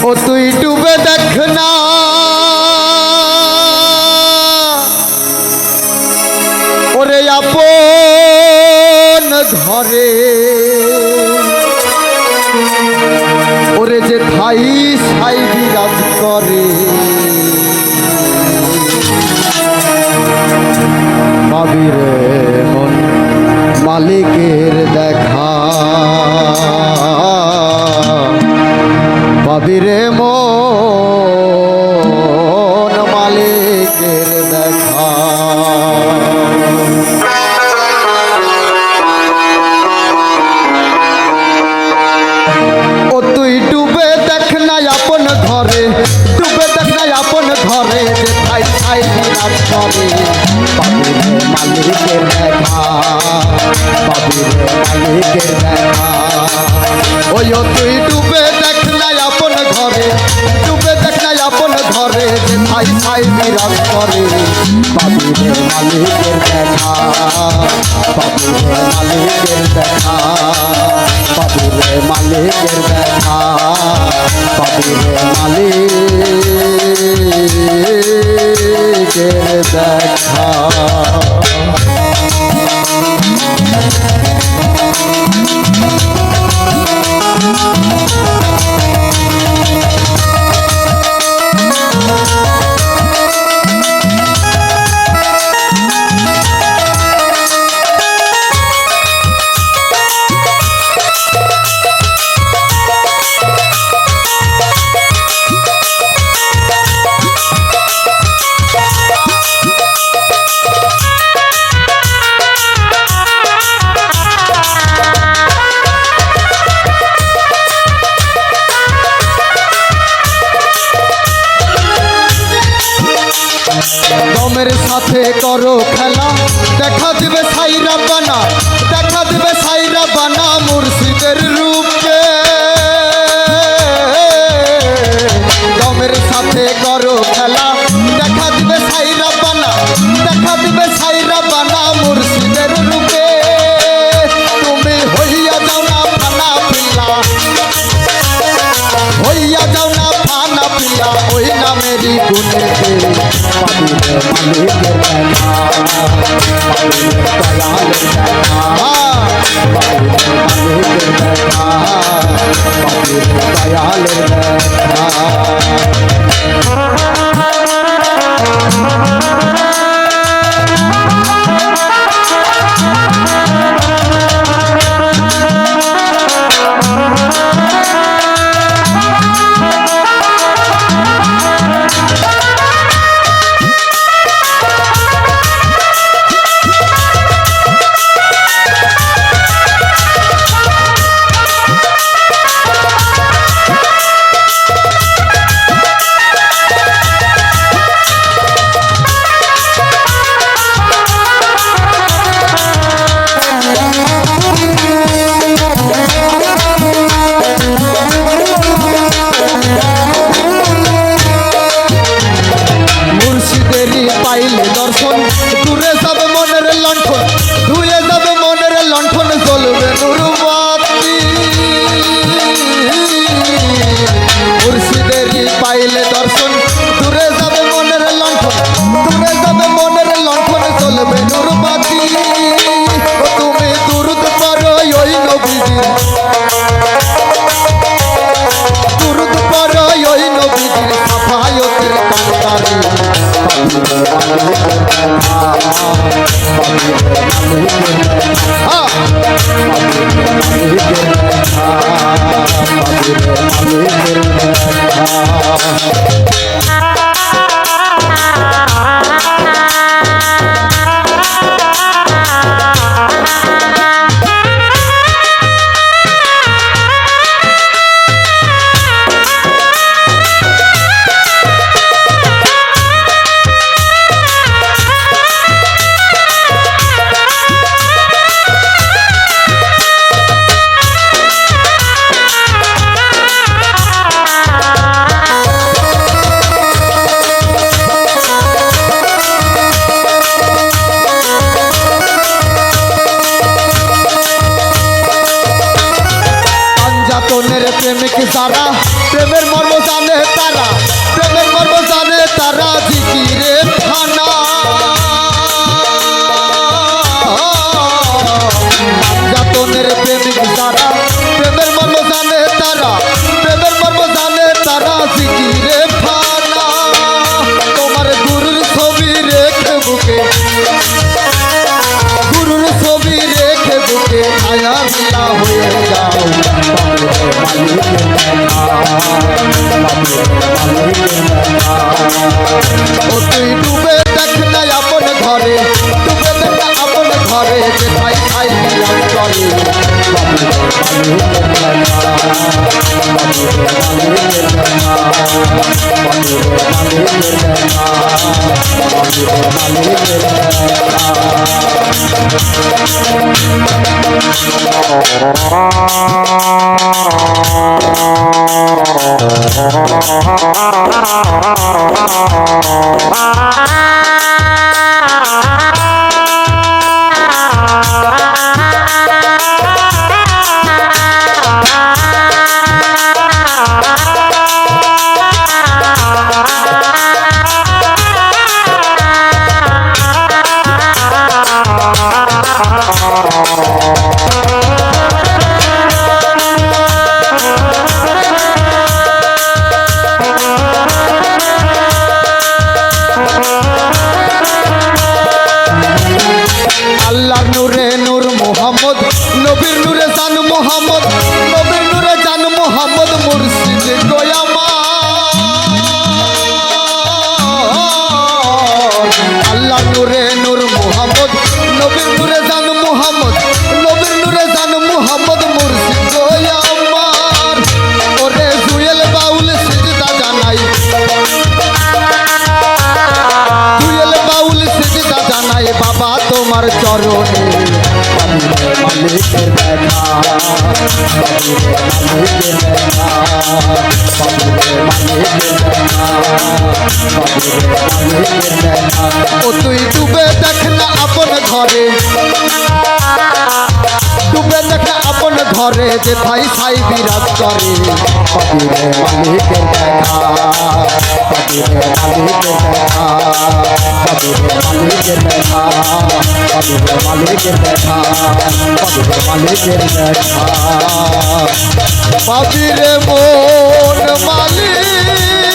ও তুই ডুবে দেখ না ওরে আপন ঘরে ওরে যে ঠাই সাই বিরাজ করে পাবি রে মন মালিকের দেখা পাবি রে মন মালিকের দেখা ও তুই ডুবে দেখ না আপন ঘরে ডুবে দেখ না আপন ঘরে যে ঠাই ঠাই বিরাজ করে পাবি রে মালিকের দেখা পাবি রে মালিকের দেখা ওই ও তুই ডুবে দেখ না আপন ঘরে ডুবে দেখ না আপন ঘরে যে ঠাই ঠাই বিরাজ করে পাবি রে মালিকের দেখা পাবি রে মালিকের দেখা পাবি রে মালিকের দেখা পাবি রে মালিকের দেখা দমের সাথে করো খেলা দেখা দিবে সাইরা বানা দেখা দিবে সাইরা বানা মুর্শিদের রূপে দমের সাথে করো খেলা দেখা দিবে সাইরা বানা দেখা দিবে সাইরা বানা মুর্শিদের রূপে তুমি হইয়া যাও না ফানা পিলা হইয়া যাও না ফানা পিলা ওই নামেরই গুণেতে পাবি রে মালিকের দেখা পাবি রে দয়ালের দেখা পাবি রে মালিকের দেখা পাবি রে দয়ালের দেখা তারা জিকিরে ফানা যাতনের প্রেমিক যারা প্রেমের মর্ম জানে তারা প্রেমের মর্ম জানে তারা জিকিরে ফানা তোমার গুরুর ছবি রেখে বুকে গুরুর ছবি রেখে বুকে আয়া মিলা হয়ে যাও ও তুই ডুবে দেখ না আপন ঘরে ডুবে দেখ না আপন ঘরে যে ভাই ভাই মিলাম করে আল্লাহর নূরে নূর মোহাম্মদ নবীর নূরে জান মোহাম্মদ নবীর নূরে জান মোহাম্মদ মুর্শিদ গোয়ামা আল্লাহর নূরে নূর মোহাম্মদ নবীর নূরে জান মোহাম্মদ নবীর নূরে জান মোহাম্মদ মুর্শিদ গোয়ামার ওরে জুয়েল বাউল সিজদা জানাই জুয়েল বাউল সিজদা জানাই বাবা তোমার চরণে মালিকের দেখা মালিকের দেখা মালিকের দেখা ও তুই ডুবে দেখ না আপন ঘরে ডুবে দেখ না আপন ঘরে যে ভাই সাই বিরাজ করে মালিকের দেখা মালিকের দেখা মালিকের দেখা মালিকের দেখা মালিকের দেখা পাবিরে মন মালিক